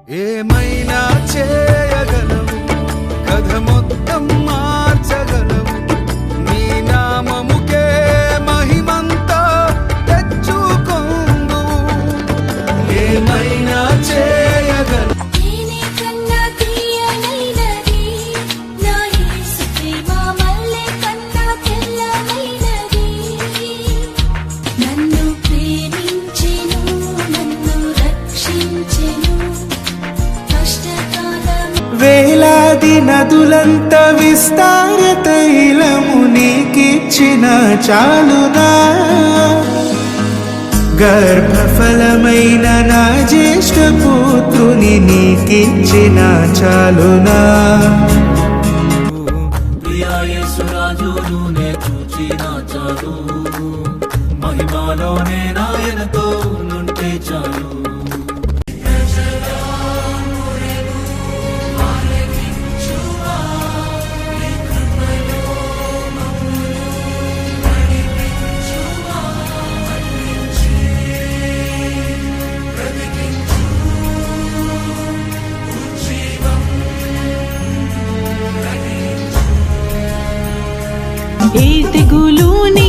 ఏమైనా చేయగలవు, కథ మొత్తం మార్చగలవు, నీ నామముకే మహిమంతా తెచ్చుకొందు. ఏమైనా చేయగలవు. వేలాది నదులంత విస్తార తైలము నీకిచ్చిన చాలునా, గర్భఫలమైన నా జ్యేష్ఠ పుత్రుని నీకిచ్చిన చాలునా. ప్రియా యేసురాజును నే చూచిన చాలు, మహిమలోనే నాయనతో నుంటే చాలు. ఏ తెగులు నీ